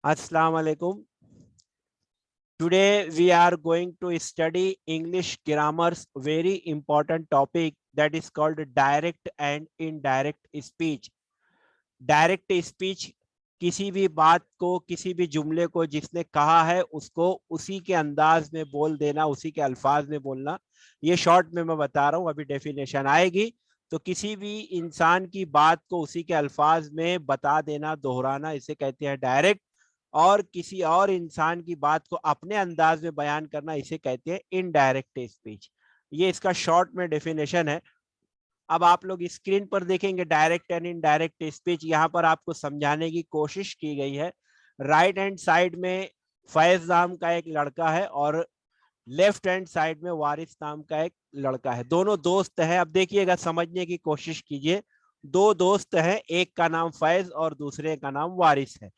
Assalamu alaikum. Today we are going to study English grammar's very important topic that is called direct and indirect speech. Direct speech किसी भी बात को, किसी भी जुमले को जिसने कहा है उसको उसी के अंदाज में बोल देना, उसी के अल्फाज में बोलना। ये शॉर्ट में मैं बता रहा हूं, अभी डेफिनेशन आएगी। तो किसी भी इंसान की बात को उसी के अल्फाज में बता देना, दोहराना, इसे कहते हैं डायरेक्ट। और किसी और इंसान की बात को अपने अंदाज में बयान करना, इसे कहते हैं इनडायरेक्ट स्पीच। ये इसका शॉर्ट में डेफिनेशन है। अब आप लोग स्क्रीन पर देखेंगे डायरेक्ट एंड इनडायरेक्ट स्पीच, यहाँ पर आपको समझाने की कोशिश की गई है। राइट हैंड साइड में फैज नाम का एक लड़का है और लेफ्ट हैंड साइड में वारिस नाम का एक लड़का है। दोनों दोस्त हैं। अब देखिएगा, समझने की कोशिश कीजिए। दो दोस्त हैं, एक का नाम फैज और दूसरे का नाम वारिस है।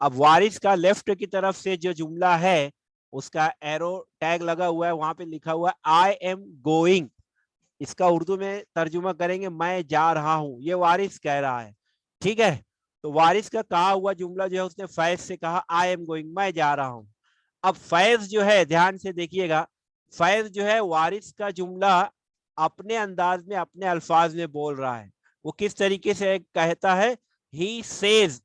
अब वारिस का लेफ्ट की तरफ से जो जुमला है उसका एरो टैग लगा हुआ है, वहां पे लिखा हुआ है आई एम गोइंग। इसका उर्दू में तर्जुमा करेंगे मैं जा रहा हूं, ये वारिस कह रहा है। ठीक है, तो वारिस का कहा हुआ जुमला जो है उसने फैज से कहा आई एम गोइंग, मैं जा रहा हूं। अब फैज जो है, ध्यान से देखिएगा, फैज जो है वारिस का जुमला अपने अंदाज में, अपने अल्फाज में बोल रहा है। वो किस तरीके से कहता है? He says.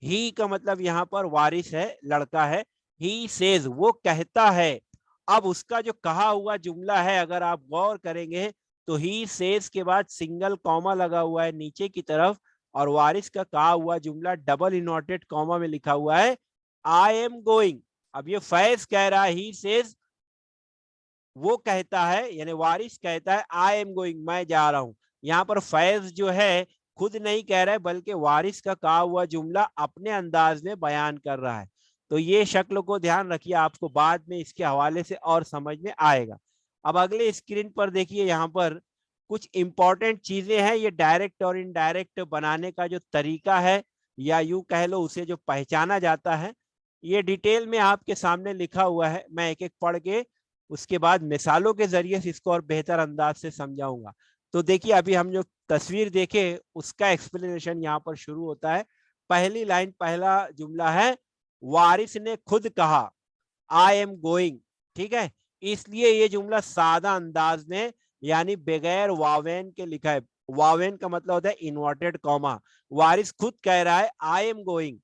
ही का मतलब यहाँ पर वारिस है, लड़का है। ही सेज, वो कहता है। अब उसका जो कहा हुआ जुमला है, अगर आप गौर करेंगे तो ही सेज के बाद सिंगल कॉमा लगा हुआ है नीचे की तरफ, और वारिस का कहा हुआ जुमला डबल इनवर्टेड कॉमा में लिखा हुआ है आई एम गोइंग। अब ये फैज कह रहा है ही सेज, वो कहता है यानी वारिस कहता है आई एम गोइंग, मैं जा रहा हूं। यहाँ पर फैज जो है खुद नहीं कह रहा है, बल्कि वारिस का कहा हुआ जुमला अपने अंदाज में बयान कर रहा है। तो ये शक्ल को ध्यान रखिए, आपको बाद में इसके हवाले से और समझ में आएगा। अब अगले स्क्रीन पर देखिए, यहाँ पर कुछ इंपॉर्टेंट चीजें हैं। ये डायरेक्ट और इनडायरेक्ट बनाने का जो तरीका है, या यूं कह लो उसे जो पहचाना जाता है, ये डिटेल में आपके सामने लिखा हुआ है। मैं एक एक पढ़ के उसके बाद मिसालों के जरिए से इसको और बेहतर अंदाज से समझाऊंगा। तो देखिए, अभी हम जो तस्वीर देखे उसका एक्सप्लेनेशन यहाँ पर शुरू होता है। पहली लाइन, पहला जुमला है वारिस ने खुद कहा आई एम गोइंग। ठीक है, इसलिए ये जुमला सादा अंदाज में यानी बगैर वावेन के लिखा है। वावेन का मतलब होता है इन्वर्टेड कॉमा। वारिस खुद कह रहा है आई एम गोइंग,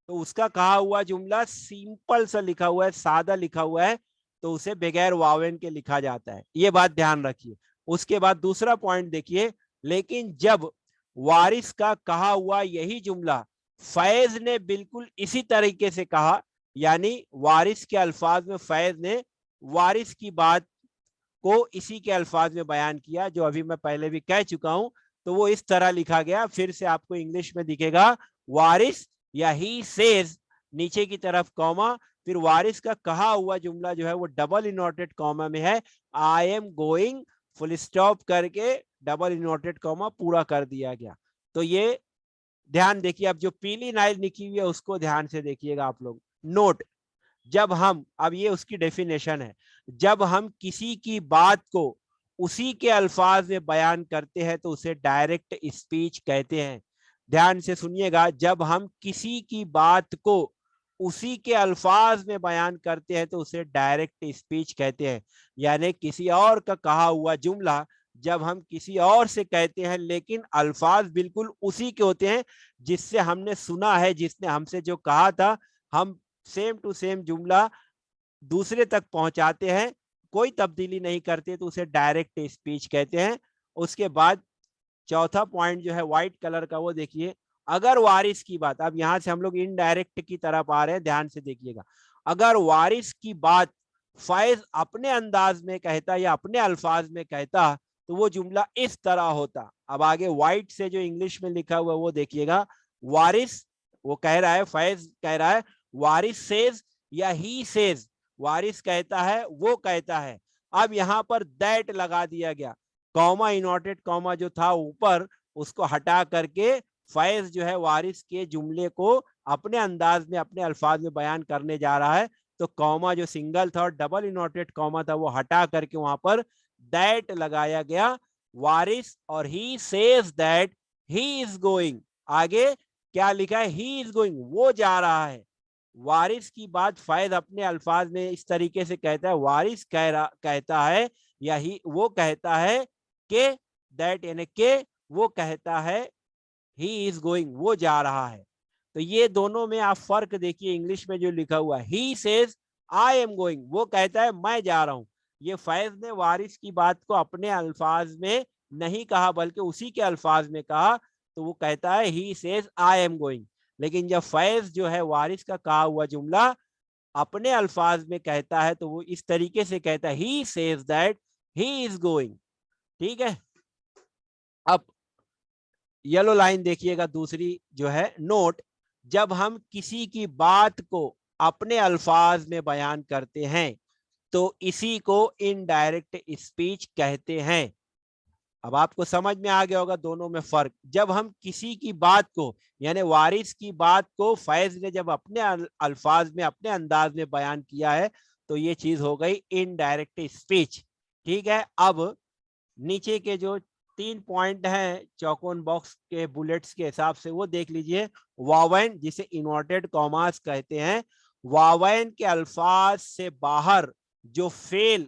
तो उसका कहा हुआ जुमला सिंपल सा लिखा हुआ है, सादा लिखा हुआ है, तो उसे बगैर वावेन के लिखा जाता है। ये बात ध्यान रखिए। उसके बाद दूसरा पॉइंट देखिए, लेकिन जब वारिस का कहा हुआ यही जुमला फैज ने बिल्कुल इसी तरीके से कहा, यानी वारिस के अल्फाज में फैज ने वारिस की बात को इसी के अल्फाज में बयान किया, जो अभी मैं पहले भी कह चुका हूं, तो वो इस तरह लिखा गया। फिर से आपको इंग्लिश में दिखेगा वारिस या ही सेज, नीचे की तरफ कॉमा, फिर वारिस का कहा हुआ जुमला जो है वो डबल इनवर्टेड कॉमा में है, I am going, full stop करके डबल इनवर्टेड कॉमा पूरा कर दिया गया। तो ये ध्यान देखिए। अब जो पीली लाइन लिखी हुई है उसको ध्यान से देखिएगा आप लोग। नोट, जब हम, अब ये उसकी डेफिनेशन है, जब हम किसी की बात को उसी के अल्फाज में बयान करते हैं तो उसे डायरेक्ट स्पीच कहते हैं। ध्यान से सुनिएगा, जब हम किसी की बात को उसी के अल्फाज में बयान करते हैं तो उसे डायरेक्ट स्पीच कहते हैं। यानी किसी और का कहा हुआ जुमला जब हम किसी और से कहते हैं, लेकिन अल्फाज बिल्कुल उसी के होते हैं जिससे हमने सुना है, जिसने हमसे जो कहा था, हम सेम टू सेम जुमला दूसरे तक पहुंचाते हैं, कोई तब्दीली नहीं करते, तो उसे डायरेक्ट स्पीच कहते हैं। उसके बाद चौथा पॉइंट जो है व्हाइट कलर का, वो देखिए, अगर वारिस की बात, अब यहां से हम लोग इनडायरेक्ट की तरफ आ रहे हैं, ध्यान से देखिएगा। अगर वारिस की बात फैज अपने अंदाज में कहता या अपने अल्फाज में कहता तो वो जुमला इस तरह होता। अब आगे व्हाइट से जो इंग्लिश में लिखा हुआ वो देखिएगा, वारिस, वो कह रहा है, फैज कह रहा है वारिस सेज या ही सेज, वारिस कहता है, वो कहता है। अब यहां पर दैट लगा दिया गया, कॉमा इनवर्टेड कॉमा जो था ऊपर उसको हटा करके फैज जो है वारिस के जुमले को अपने अंदाज में, अपने अल्फाज में बयान करने जा रहा है। तो कॉमा जो सिंगल था और डबल इनवर्टेड कॉमा था वो हटा करके वहां पर दैट लगाया गया। वारिस और he says that he is going, आगे क्या लिखा है? ही इज गोइंग, वो जा रहा है। वारिस की बात फैज अपने अल्फाज में इस तरीके से कहता है, वारिस कहता है या ही वो कहता है कि दैट, यानी के वो कहता है ही इज गोइंग, वो जा रहा है। तो ये दोनों में आप फर्क देखिए, इंग्लिश में जो लिखा हुआ है he says I am going, वो कहता है मैं जा रहा हूं। ये फैज ने वारिस की बात को अपने अल्फाज में नहीं कहा बल्कि उसी के अल्फाज में कहा, तो वो कहता है he says I am going. लेकिन जब फैज जो है वारिस का कहा हुआ जुमला अपने अल्फाज में कहता है तो वो इस तरीके से कहता है he says that he is going. ठीक है। अब येलो लाइन देखिएगा दूसरी जो है, नोट, जब हम किसी की बात को अपने अल्फाज में बयान करते हैं तो इसी को इनडायरेक्ट स्पीच कहते हैं। अब आपको समझ में आ गया होगा दोनों में फर्क। जब हम किसी की बात को, यानी वारिस की बात को फैज ने जब अपने अल्फाज में अपने अंदाज में बयान किया है तो ये चीज हो गई इनडायरेक्ट स्पीच। ठीक है। अब नीचे के जो 3 पॉइंट हैं चौकोन बॉक्स के बुलेट्स के हिसाब से वो देख लीजिए। वावेन, जिसे इन्वर्टेड कॉमास कहते हैं, वावेन के अल्फाज से बाहर जो फेल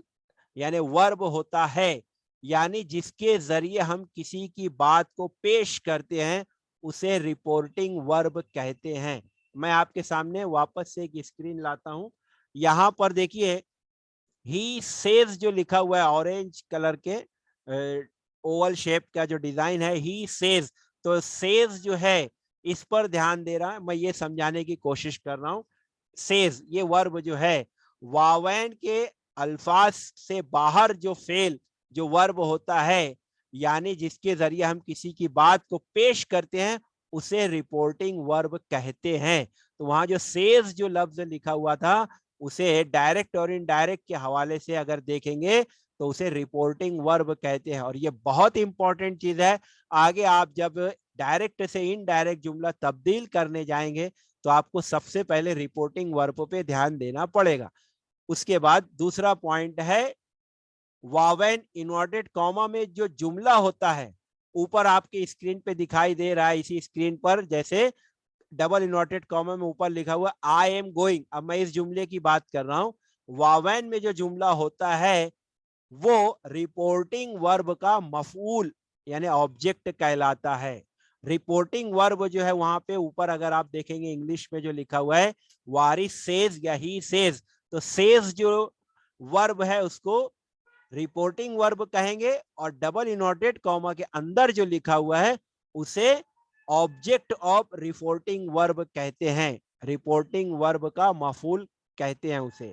यानी वर्ब होता है, यानी जिसके जरिए हम किसी की बात को पेश करते हैं, उसे रिपोर्टिंग वर्ब कहते हैं। मैं आपके सामने वापस से एक स्क्रीन लाता हूं। यहां पर देखिए ही सेज जो लिखा हुआ है ऑरेंज कलर के ओवल शेप का जो डिजाइन है, ही सेज, तो सेज जो है इस पर ध्यान दे रहा है, मैं ये समझाने की कोशिश कर रहा हूं। सेज ये वर्ब जो है वावैन के अल्फाज से बाहर जो फेल जो वर्ब होता है, यानी जिसके जरिए हम किसी की बात को पेश करते हैं, उसे रिपोर्टिंग वर्ब कहते हैं। तो वहां जो सेज जो लफ्ज लिखा हुआ था उसे डायरेक्ट और इनडायरेक्ट के हवाले से अगर देखेंगे तो उसे रिपोर्टिंग वर्ब कहते हैं। और ये बहुत इंपॉर्टेंट चीज है। आगे आप जब डायरेक्ट से इनडायरेक्ट जुमला तब्दील करने जाएंगे तो आपको सबसे पहले रिपोर्टिंग वर्ब पे ध्यान देना पड़ेगा। उसके बाद दूसरा पॉइंट है वावेन इन्वर्टेड कॉमा में जो जुमला होता है, ऊपर आपके स्क्रीन पे दिखाई दे रहा है, इसी स्क्रीन पर जैसे डबल इन्वर्टेड कॉमा में ऊपर लिखा हुआ आई एम गोइंग। अब मैं इस जुमले की बात कर रहा हूं। वावेन में जो जुमला होता है वो रिपोर्टिंग वर्ब का मफूल यानी ऑब्जेक्ट कहलाता है। रिपोर्टिंग वर्ब जो है वहां पे ऊपर अगर आप देखेंगे इंग्लिश में जो लिखा हुआ है वारिस सेज या ही सेज, तो सेज जो वर्ब है उसको रिपोर्टिंग वर्ब कहेंगे और डबल इनवर्टेड कॉमा के अंदर जो लिखा हुआ है उसे ऑब्जेक्ट ऑफ रिपोर्टिंग वर्ब कहते हैं। रिपोर्टिंग वर्ब का मफूल कहते हैं उसे।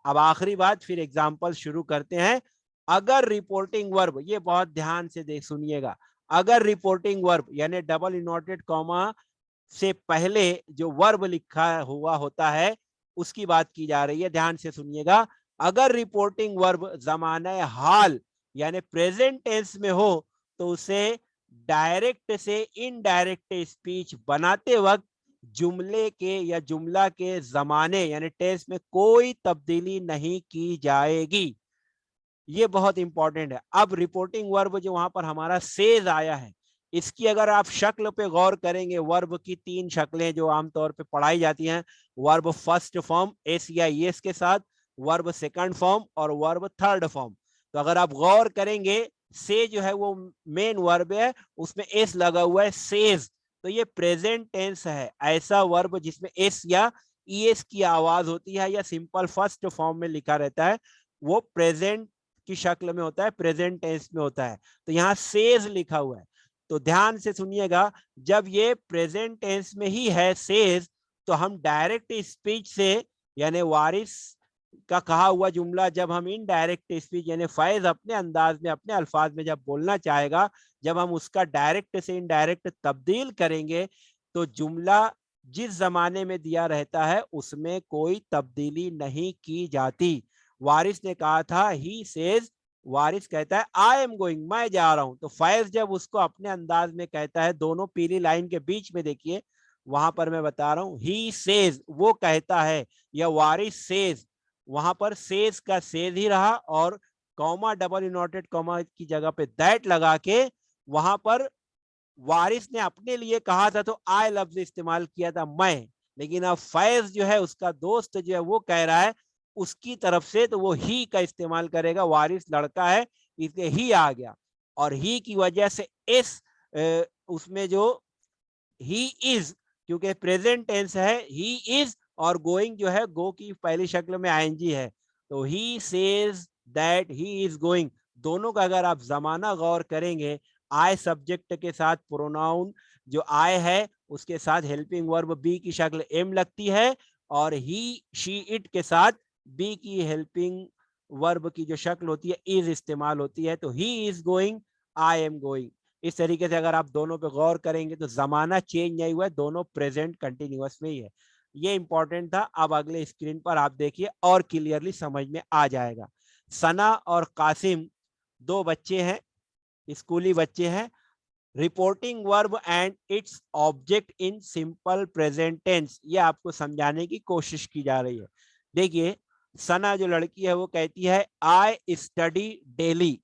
अब आखिरी बात, फिर एग्जांपल शुरू करते हैं। अगर रिपोर्टिंग वर्ब, ये बहुत ध्यान से देख सुनिएगा, अगर रिपोर्टिंग वर्ब यानी डबल इनवर्टेड कॉमा से पहले जो वर्ब लिखा हुआ होता है उसकी बात की जा रही है, ध्यान से सुनिएगा। अगर रिपोर्टिंग वर्ब जमाने हाल यानी प्रेजेंट टेंस में हो तो उसे डायरेक्ट से इनडायरेक्ट स्पीच बनाते वक्त जुमले के या जुमला के जमाने यानी टेंस में कोई तब्दीली नहीं की जाएगी। ये बहुत इंपॉर्टेंट है। अब रिपोर्टिंग वर्ब जो वहां पर हमारा सेज आया है, इसकी अगर आप शक्ल पे गौर करेंगे, वर्ब की 3 शक्लें जो आमतौर पे पढ़ाई जाती हैं, वर्ब फर्स्ट फॉर्म एस या एस के साथ, वर्ब सेकंड फॉर्म और वर्ब थर्ड फॉर्म। तो अगर आप गौर करेंगे, से जो है वो मेन वर्ब है, उसमें एस लगा हुआ है, सेज, तो ये प्रेजेंट टेंस है। ऐसा वर्ब जिसमें एस या ईएस की आवाज होती है या सिंपल फर्स्ट फॉर्म में लिखा रहता है, वो प्रेजेंट की शक्ल में होता है, प्रेजेंट टेंस में होता है। तो यहाँ सेज लिखा हुआ है, तो ध्यान से सुनिएगा, जब ये प्रेजेंट टेंस में ही है सेज, तो हम डायरेक्ट स्पीच से यानी वारिस का कहा हुआ जुमला जब हम इनडायरेक्ट स्पीच यानी फैज अपने अंदाज में अपने अल्फाज में जब बोलना चाहेगा, जब हम उसका डायरेक्ट से इनडायरेक्ट तब्दील करेंगे तो जुमला जिस जमाने में दिया रहता है उसमें कोई तब्दीली नहीं की जाती। वारिस ने कहा था ही सेज, वारिस कहता है आई एम गोइंग, मैं जा रहा हूं। तो फैज जब उसको अपने अंदाज में कहता है, दोनों पीली लाइन के बीच में देखिए, वहां पर मैं बता रहा हूं ही सेज वो कहता है, या वारिस सेज, वहां पर सेज का सेज ही रहा और कॉमा डबल इनवर्टेड कॉमा की जगह पे दैट लगा के वहां पर वारिस ने अपने लिए कहा था तो आई लफ्ज इस्तेमाल किया था, मैं। लेकिन अब फैज जो है उसका दोस्त जो है वो कह रहा है उसकी तरफ से, तो वो ही का इस्तेमाल करेगा, वारिस लड़का है इसलिए ही आ गया। और ही की वजह से एस उसमें जो ही इज, क्योंकि प्रेजेंट टेंस है, ही इज, और गोइंग जो है गो की पहली शक्ल में आईएनजी है, तो he says that he is going. दोनों का अगर आप जमाना गौर करेंगे, आई सब्जेक्ट के साथ प्रोनाउन जो आई है उसके साथ हेल्पिंग वर्ब बी की शक्ल एम लगती है, और ही शी इट के साथ बी की हेल्पिंग वर्ब की जो शक्ल होती है इज इस्तेमाल होती है। तो he is going, I am going. इस तरीके से अगर आप दोनों पे गौर करेंगे तो जमाना चेंज नहीं हुआ है, दोनों प्रेजेंट कंटिन्यूअस में ही है। ये इंपॉर्टेंट था। अब अगले स्क्रीन पर आप देखिए और क्लियरली समझ में आ जाएगा। सना और कासिम दो बच्चे हैं, स्कूली बच्चे हैं। Reporting verb and its object in simple present tense, ये आपको समझाने की कोशिश की जा रही है। देखिए, सना जो लड़की है वो कहती है आई स्टडी डेली।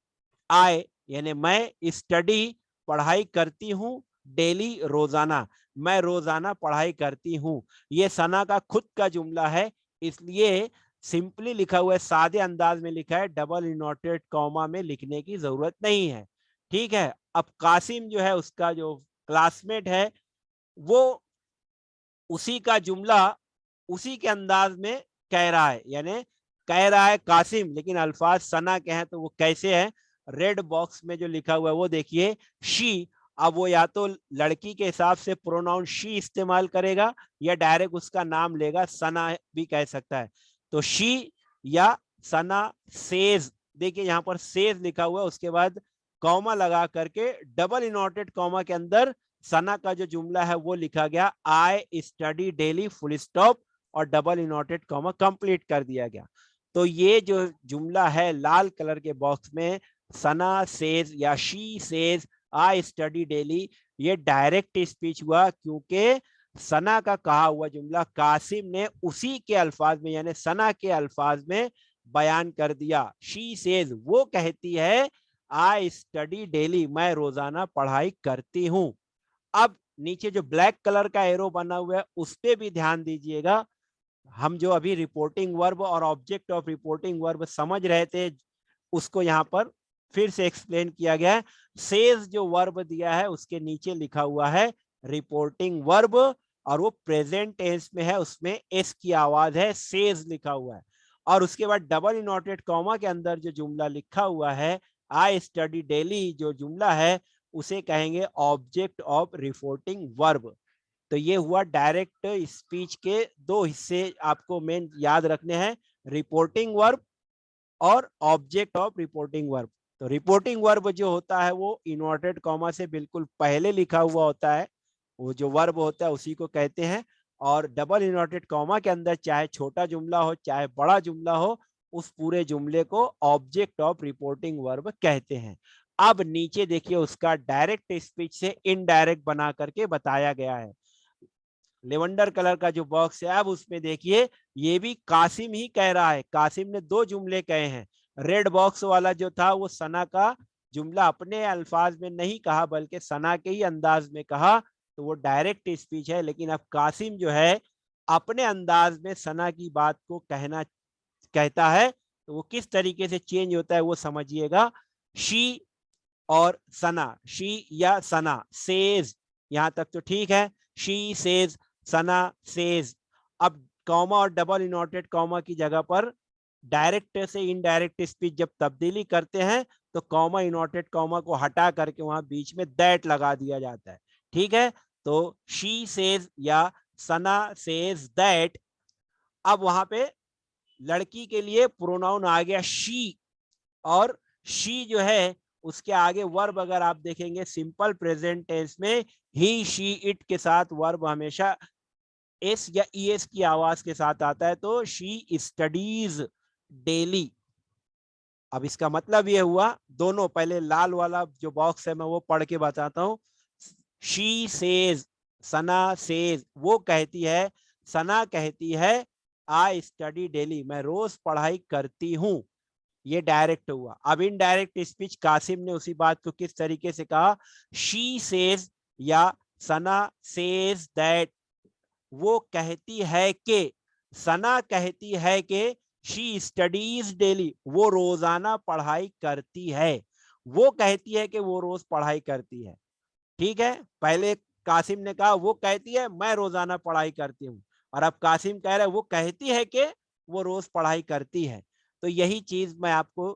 आई यानी मैं, स्टडी पढ़ाई करती हूँ, डेली रोजाना, मैं रोजाना पढ़ाई करती हूँ। ये सना का खुद का जुमला है, इसलिए सिंपली लिखा हुआ है, सादे अंदाज में लिखा है, डबल इनवर्टेड कॉमा में लिखने की जरूरत नहीं है। ठीक है। अब कासिम जो है उसका जो क्लासमेट है वो उसी का जुमला उसी के अंदाज में कह रहा है, यानी कह रहा है कासिम, लेकिन अल्फाज सना के हैं, तो वो कैसे है, रेड बॉक्स में जो लिखा हुआ है वो देखिए, शी। अब वो या तो लड़की के हिसाब से प्रोनाउन शी इस्तेमाल करेगा या डायरेक्ट उसका नाम लेगा, सना भी कह सकता है। तो शी या सना सेज, देखिए यहां पर सेज लिखा हुआ है, उसके बाद कॉमा लगा करके डबल इनवर्टेड कॉमा के अंदर सना का जो जुमला है वो लिखा गया, I study daily full stop और डबल इनवर्टेड कॉमा कंप्लीट कर दिया गया। तो ये जो जुमला है लाल कलर के बॉक्स में, सना सेज या she says I study daily, ये डायरेक्ट स्पीच हुआ, क्योंकि सना का कहा हुआ जुमला कासिम ने उसी के अल्फाज में यानी सना के अल्फाज में बयान कर दिया। शी सेज वो कहती है, आई स्टडी डेली मैं रोजाना पढ़ाई करती हूं। अब नीचे जो ब्लैक कलर का एरो बना हुआ है उस पे भी ध्यान दीजिएगा। हम जो अभी रिपोर्टिंग वर्ब और ऑब्जेक्ट ऑफ रिपोर्टिंग वर्ब समझ रहे थे, उसको यहाँ पर फिर से एक्सप्लेन किया गया है। सेज जो वर्ब दिया है उसके नीचे लिखा हुआ है रिपोर्टिंग वर्ब, और वो प्रेजेंट टेंस में है, उसमें एस की आवाज है, सेज लिखा हुआ है। और उसके बाद डबल इनवर्टेड कॉमा के अंदर जो जुमला लिखा हुआ है आई स्टडी डेली, जो जुमला है उसे कहेंगे ऑब्जेक्ट ऑफ रिपोर्टिंग वर्ब। तो ये हुआ डायरेक्ट स्पीच के दो हिस्से, आपको मेन याद रखने हैं, रिपोर्टिंग वर्ब और ऑब्जेक्ट ऑफ रिपोर्टिंग वर्ब। तो रिपोर्टिंग वर्ब जो होता है वो इन्वर्टेड कॉमा से बिल्कुल पहले लिखा हुआ होता है, वो जो वर्ब होता है उसी को कहते हैं। और डबल इन्वर्टेड कॉमा के अंदर चाहे छोटा जुमला हो चाहे बड़ा जुमला हो, उस पूरे जुमले को ऑब्जेक्ट ऑफ रिपोर्टिंग वर्ब कहते हैं। अब नीचे देखिए उसका डायरेक्ट स्पीच से इनडायरेक्ट बना करके बताया गया है। लेवेंडर कलर का जो बॉक्स है, अब उसमें देखिए ये भी कासिम ही कह रहा है, कासिम ने दो जुमले कहे हैं। रेड बॉक्स वाला जो था वो सना का जुमला अपने अल्फाज में नहीं कहा बल्कि सना के ही अंदाज में कहा, तो वो डायरेक्ट स्पीच है। लेकिन अब कासिम जो है अपने अंदाज में सना की बात को कहता है, तो वो किस तरीके से चेंज होता है वो समझिएगा। शी और सना, शी या सना सेज, यहां तक तो ठीक है, शी सेज, सना सेज। अब कॉमा और डबल इनवर्टेड कॉमा की जगह पर डायरेक्ट से इनडायरेक्ट स्पीच जब तब्दीली करते हैं तो कॉमा इनवर्टेड कॉमा को हटा करके वहां बीच में दैट लगा दिया जाता है। ठीक है। तो शी सेज या सना सेज दैट। अब वहां पे लड़की के लिए प्रोनाउन आ गया शी, और शी जो है उसके आगे वर्ब अगर आप देखेंगे सिंपल प्रेजेंट टेंस में ही शी इट के साथ वर्ब हमेशा एस या ईएस की आवाज के साथ आता है, तो शी स्टडीज डेली। अब इसका मतलब ये हुआ, दोनों, पहले लाल वाला जो बॉक्स है मैं वो पढ़ के बताता हूं। शी सेज, सना सेज, वो कहती है, सना कहती है आई स्टडी डेली, मैं रोज पढ़ाई करती हूं। ये डायरेक्ट हुआ। अब इनडायरेक्ट स्पीच कासिम ने उसी बात को किस तरीके से कहा, शी सेज या सना सेज दैट वो कहती है कि, सना कहती है कि शी स्टडीज डेली, वो रोजाना पढ़ाई करती है। वो कहती है कि वो रोज पढ़ाई करती है। ठीक है, पहले कासिम ने कहा वो कहती है मैं रोजाना पढ़ाई करती हूँ, और अब कासिम कह रहा है वो कहती है कि वो रोज पढ़ाई करती है। तो यही चीज मैं आपको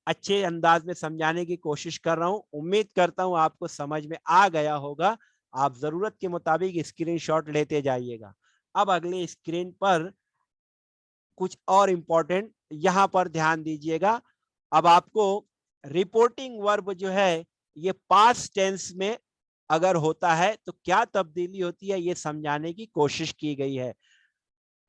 अच्छे अंदाज में समझाने की कोशिश कर रहा हूं। उम्मीद करता हूं आपको समझ में आ गया होगा। आप जरूरत के मुताबिक स्क्रीनशॉट लेते जाइएगा। अब अगले स्क्रीन पर कुछ और इंपॉर्टेंट यहां पर ध्यान दीजिएगा। अब आपको रिपोर्टिंग वर्ब जो है ये पास्ट टेंस में अगर होता है तो क्या तब्दीली होती है, ये समझाने की कोशिश की गई है।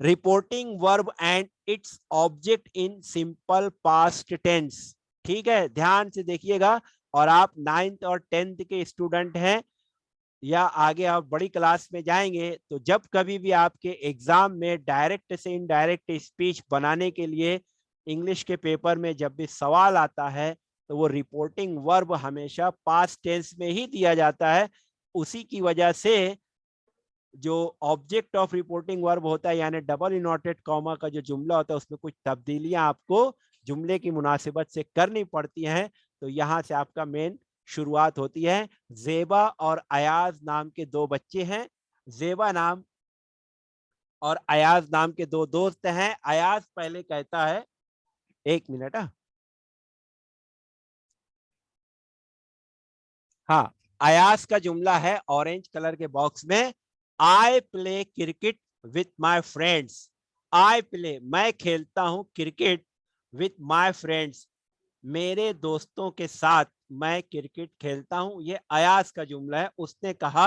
Reporting verb and its object in simple past tense. ठीक है, ध्यान से देखिएगा। और आप 9th और 10th के स्टूडेंट हैं या आगे आप बड़ी क्लास में जाएंगे, तो जब कभी भी आपके एग्जाम में डायरेक्ट से इनडायरेक्ट स्पीच बनाने के लिए इंग्लिश के पेपर में जब भी सवाल आता है, तो वो रिपोर्टिंग वर्ब हमेशा पास्ट टेंस में ही दिया जाता है। उसी की वजह से जो ऑब्जेक्ट ऑफ रिपोर्टिंग वर्ब होता है, यानी डबल इनवर्टेड कॉमा का जो जुमला होता है, उसमें कुछ तब्दीलियां आपको जुमले की मुनासिबत से करनी पड़ती हैं। तो यहां से आपका मेन शुरुआत होती है। जेबा और अयाज नाम के दो बच्चे हैं। जेबा नाम और अयाज नाम के दो दोस्त हैं। अयाज पहले कहता है, एक मिनट, हाँ, अयाज का जुमला है ऑरेंज कलर के बॉक्स में, I play cricket with my friends. I play, मैं खेलता हूं क्रिकेट विथ माई फ्रेंड्स, मेरे दोस्तों के साथ मैं क्रिकेट खेलता हूं। ये अयाज का जुमला है, उसने कहा।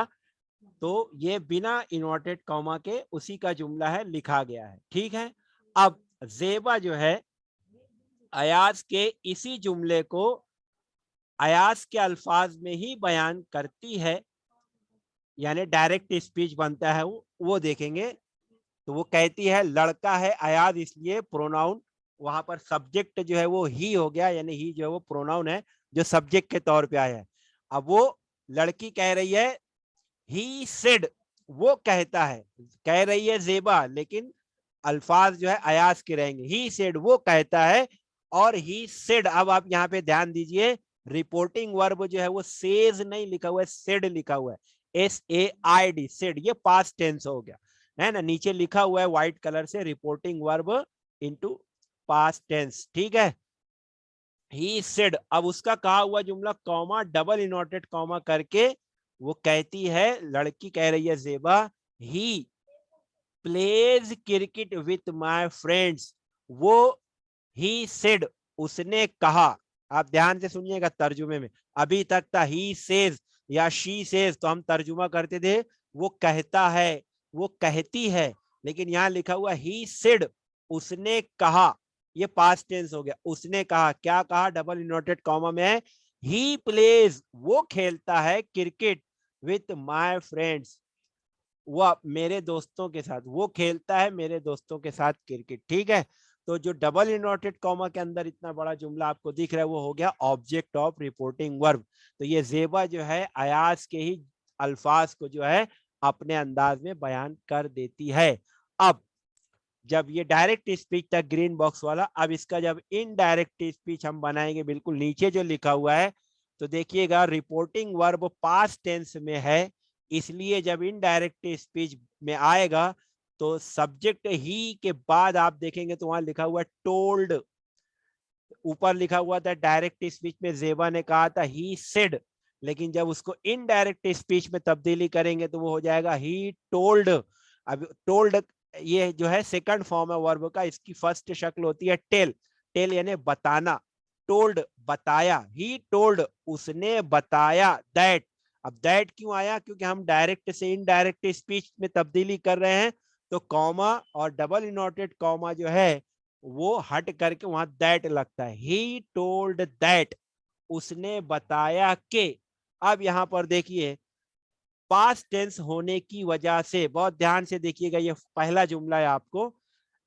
तो ये बिना इन्वर्टेड कॉमा के उसी का जुमला है, लिखा गया है। ठीक है, अब जेबा जो है अयाज के इसी जुमले को अयाज के अल्फाज में ही बयान करती है, यानी डायरेक्ट स्पीच बनता है वो देखेंगे। तो वो कहती है लड़का है अयाज, इसलिए प्रोनाउन वहां पर सब्जेक्ट जो है वो ही हो गया, यानी ही जो है वो प्रोनाउन है जो सब्जेक्ट के तौर पे आया है। अब वो लड़की कह रही है ही सेड, वो कहता है, कह रही है जेबा, लेकिन अल्फाज जो है अयाज के रहेंगे। ही सेड, वो कहता है, और ही सेड, अब आप यहाँ पे ध्यान दीजिए, रिपोर्टिंग वर्ब जो है वो सेज नहीं लिखा हुआ है, सेड लिखा हुआ है, SAID, सेड। ये पास्ट टेंस हो गया, है ना, नीचे लिखा हुआ है व्हाइट कलर से, reporting verb into past tense. ठीक है, ही सेड, अब उसका कहा हुआ जुमला कॉमा डबल इनवर्टेड कॉमा करके वो कहती है, लड़की कह रही है जेबा, he plays cricket with my friends, वो ही सेड, उसने कहा। आप ध्यान से सुनिएगा तर्जुमे में, अभी तक था ही सेज या शी सेज, तो हम तर्जुमा करते थे वो कहता है, वो कहती है, लेकिन यहाँ लिखा हुआ ही सेड, उसने कहा। ये पास्ट टेंस हो गया, उसने कहा, क्या कहा, डबल इनवर्टेड कॉमा में है, ही प्लेज, वो खेलता है क्रिकेट विथ माय फ्रेंड्स, वो मेरे दोस्तों के साथ, वो खेलता है मेरे दोस्तों के साथ क्रिकेट। ठीक है, तो जो डबल इनवर्टेड कॉमा के अंदर इतना बड़ा जुमला आपको दिख रहा है वो हो गया ऑब्जेक्ट ऑफ रिपोर्टिंग वर्ब। तो ये जेबा जो है अयाज के ही अल्फाज को जो है अपने अंदाज में बयान कर देती है। अब जब ये डायरेक्ट स्पीच था ग्रीन बॉक्स वाला, अब इसका जब इनडायरेक्ट स्पीच हम बनाएंगे, बिल्कुल नीचे जो लिखा हुआ है, तो देखिएगा रिपोर्टिंग वर्ब पास्ट टेंस में है, इसलिए जब इनडायरेक्ट स्पीच में आएगा तो सब्जेक्ट ही के बाद आप देखेंगे तो वहां लिखा हुआ टोल्ड, ऊपर लिखा हुआ था डायरेक्ट स्पीच में जेबा ने कहा था ही सेड, लेकिन जब उसको इनडायरेक्ट स्पीच में तब्दीली करेंगे तो वो हो जाएगा ही टोल्ड। अब टोल्ड ये जो है सेकंड फॉर्म है वर्ब का, इसकी फर्स्ट शक्ल होती है टेल, टेल यानी बताना, टोल्ड बताया, ही टोल्ड उसने बताया, दैट। अब दैट क्यों आया, क्योंकि हम डायरेक्ट से इनडायरेक्ट स्पीच में तब्दीली कर रहे हैं, तो कॉमा और डबल इनवर्टेड कॉमा जो है वो हट करके वहां दैट लगता है, ही टोल्ड दैट, उसने बताया कि। अब यहां पर देखिए पास्ट टेंस होने की वजह से, बहुत ध्यान से देखिएगा, ये पहला जुमला है आपको,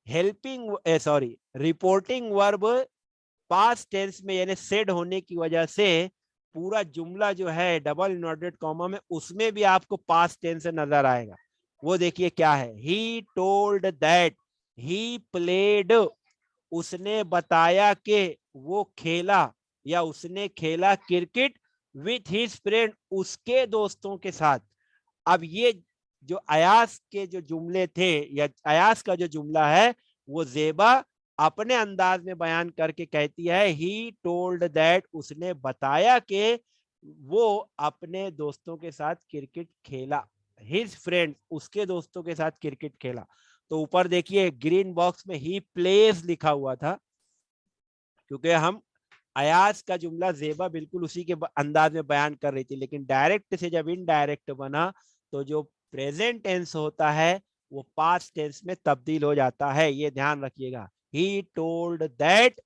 helping sorry reporting verb past tense में यानी सेड होने की वजह से पूरा जुमला जो है डबल इनवर्टेड कॉमा में उसमें भी आपको पास्ट टेंस नजर आएगा, वो देखिए क्या है, he told that he played, उसने बताया कि वो खेला या उसने खेला क्रिकेट विथ हिज फ्रेंड, उसके दोस्तों के साथ। अब ये जो अयास के जो जुमले थे या अयास का जो जुमला है, वो जेबा अपने अंदाज में बयान करके कहती है ही टोल्ड दैट, उसने बताया कि वो अपने दोस्तों के साथ क्रिकेट खेला, हिज फ्रेंड उसके दोस्तों के साथ क्रिकेट खेला। तो ऊपर देखिए ग्रीन बॉक्स में ही प्लेज लिखा हुआ था, क्योंकि हम अयाज का जुमला जेबा बिल्कुल उसी के अंदाज में बयान कर रही थी, लेकिन डायरेक्ट से जब इनडायरेक्ट बना तो जो प्रेजेंट टेंस होता है वो पास्ट टेंस में तब्दील हो जाता है, ये ध्यान रखिएगा। He told that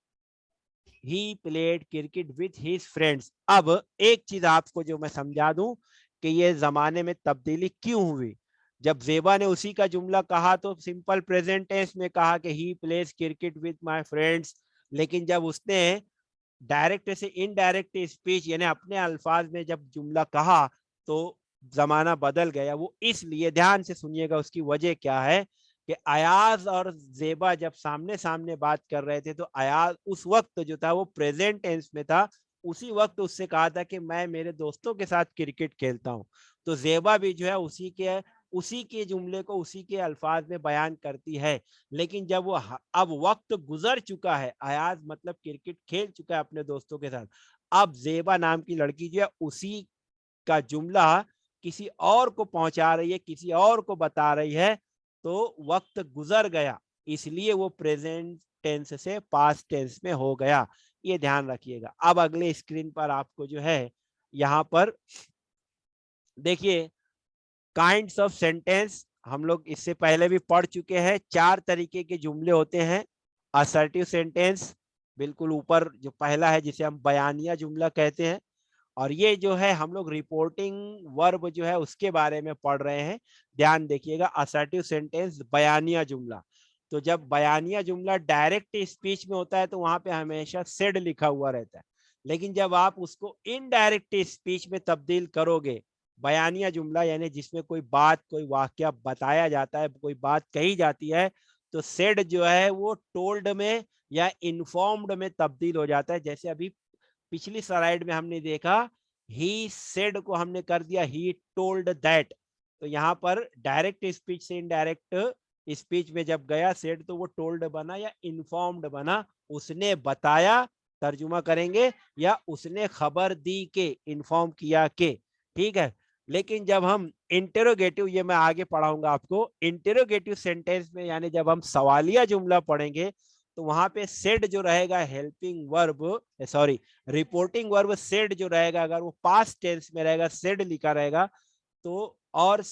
he played cricket with his friends. अब एक चीज आपको जो मैं समझा दूं कि ये जमाने में तब्दीली क्यों हुई। जब जेबा ने उसी का जुमला कहा तो सिंपल प्रेजेंट टेंस में कहा कि he plays cricket with my friends, लेकिन जब उसने डायरेक्ट से इनडायरेक्ट स्पीच यानी अपने अल्फाज में जब जुमला कहा तो जमाना बदल गया। वो इसलिए, ध्यान से सुनिएगा उसकी वजह क्या है, कि अयाज और जेबा जब सामने सामने बात कर रहे थे तो अयाज उस वक्त जो था वो प्रेजेंट टेंस में था, उसी वक्त उससे कहा था कि मैं मेरे दोस्तों के साथ क्रिकेट खेलता हूँ। तो जेबा भी जो है उसी के जुमले को उसी के अल्फाज में बयान करती है। लेकिन जब वो अब वक्त गुजर चुका है, अयाज मतलब क्रिकेट खेल चुका है अपने दोस्तों के साथ, अब जेबा नाम की लड़की जो है उसी का जुमला किसी और को पहुंचा रही है, किसी और को बता रही है, तो वक्त गुजर गया, इसलिए वो प्रेजेंट टेंस से पास्ट टेंस में हो गया। ये ध्यान रखिएगा। अब अगले स्क्रीन पर आपको जो है यहाँ पर देखिए काइंड्स ऑफ सेंटेंस, हम लोग इससे पहले भी पढ़ चुके हैं। चार तरीके के जुमले होते हैं। असर्टिव सेंटेंस बिल्कुल ऊपर जो पहला है जिसे हम बयानिया जुमला कहते हैं, और ये जो है हम लोग रिपोर्टिंग वर्ब जो है उसके बारे में पढ़ रहे हैं। ध्यान देखिएगा, असर्टिव सेंटेंस बयानिया जुमला। तो जब बयानिया जुमला डायरेक्ट स्पीच में होता है तो वहां पे हमेशा सेड लिखा हुआ रहता है, लेकिन जब आप उसको इनडायरेक्ट स्पीच में तब्दील करोगे, बयानिया जुमला यानी जिसमें कोई बात कोई वाक्य बताया जाता है, कोई बात कही जाती है, तो सेड जो है वो टोल्ड में या इन्फॉर्म्ड में तब्दील हो जाता है। जैसे अभी पिछली स्लाइड में हमने देखा ही सेड को हमने कर दिया ही टोल्ड दैट, तो यहाँ पर डायरेक्ट स्पीच से इनडायरेक्ट स्पीच में जब गया सेड तो वो टोल्ड बना या इन्फॉर्म्ड बना, उसने बताया, तर्जुमा करेंगे, या उसने खबर दी के, इन्फॉर्म किया के। ठीक है। लेकिन जब हम इंटेरोगेटिव, ये मैं आगे पढ़ाऊंगा आपको, इंटेरोगेटिव सेंटेंस में यानी जब हम सवालिया जुमला पढ़ेंगे तो वहां पे सेड जो रहेगा helping verb, sorry reporting verb said जो रहेगा, अगर वो पास्ट टेंस में रहेगा सेड लिखा रहेगा, तो और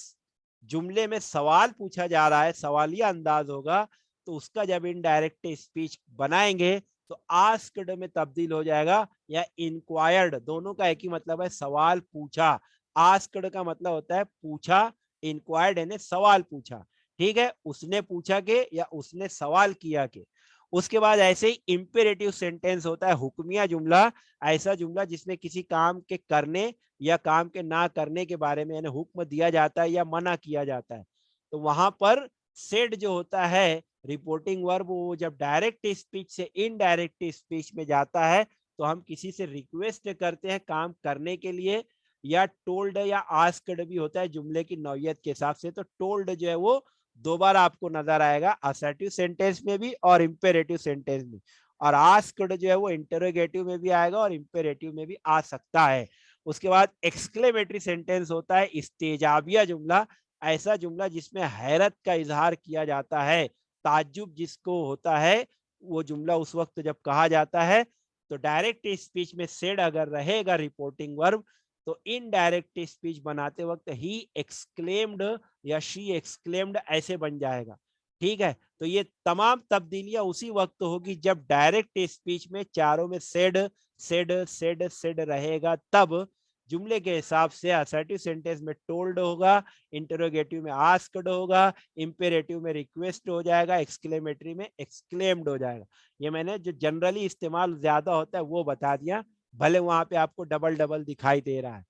जुमले में सवाल पूछा जा रहा है, सवालिया अंदाज होगा, तो उसका जब इनडायरेक्ट स्पीच बनाएंगे तो आस्क्ड में तब्दील हो जाएगा, या इंक्वायर्ड, दोनों का एक ही मतलब है, सवाल पूछा। आस्क्ड का मतलब होता है पूछा, इंक्वायर्ड यानी सवाल पूछा। ठीक है, उसने पूछा के या उसने सवाल किया के। उसके बाद ऐसे ही इंपेरेटिव सेंटेंस होता है हुक्मिया जुमला, ऐसा जुमला जिसमें किसी काम के करने या काम के ना करने के बारे में यानी हुक्म दिया जाता है या मना किया जाता है। तो वहां पर सेड जो होता है रिपोर्टिंग वर्ब, वो जब डायरेक्ट स्पीच से इनडायरेक्ट स्पीच में जाता है तो हम किसी से रिक्वेस्ट करते हैं काम करने के लिए, या टोल्ड या आस्क्ड भी होता है जुमले की नौयत के हिसाब से। तो टोल्ड जो है वो दो बार आपको नजर आएगा, असर्टिव सेंटेंस में भी और इंपेरेटिव सेंटेंस में, और आस्क्ड जो है वो इंटरोगेटिव में भी आएगा और इंपेरेटिव में भी आ सकता है। उसके बाद एक्सक्लेमेटरी सेंटेंस होता है इस्तेजाबिया जुमला, ऐसा जुमला जिसमें हैरत का इजहार किया जाता है, ताज्जुब जिसको होता है, वो जुमला उस वक्त जब कहा जाता है तो डायरेक्ट स्पीच में सेड अगर रहेगा रिपोर्टिंग वर्ब, तो इनडायरेक्ट स्पीच बनाते वक्त ही एक्सक्लेम्ड या शी एक्सक्लेम्ड ऐसे बन जाएगा। ठीक है, तो ये तमाम तब्दीलियां उसी वक्त होगी जब डायरेक्ट स्पीच में चारों में सेड सेड सेड सेड रहेगा, तब जुमले के हिसाब से असर्टिव सेंटेंस में टोल्ड होगा, इंटरोगेटिव में आस्क्ड होगा, इंपेरेटिव में रिक्वेस्ट हो जाएगा, एक्सक्लेमेटरी में एक्सक्लेम्ड हो जाएगा। ये मैंने जो जनरली इस्तेमाल ज्यादा होता है वो बता दिया, भले वहां पे आपको डबल डबल दिखाई दे रहा है।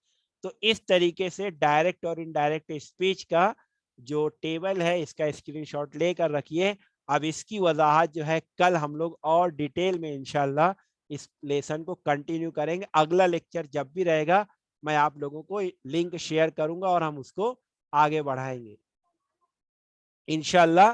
तो इस तरीके से डायरेक्ट और इनडायरेक्ट स्पीच का जो टेबल है इसका स्क्रीनशॉट लेकर रखिए। अब इसकी वजाहत जो है कल हम लोग और डिटेल में इंशाल्लाह इस लेसन को कंटिन्यू करेंगे। अगला लेक्चर जब भी रहेगा मैं आप लोगों को लिंक शेयर करूंगा और हम उसको आगे बढ़ाएंगे इंशाल्लाह।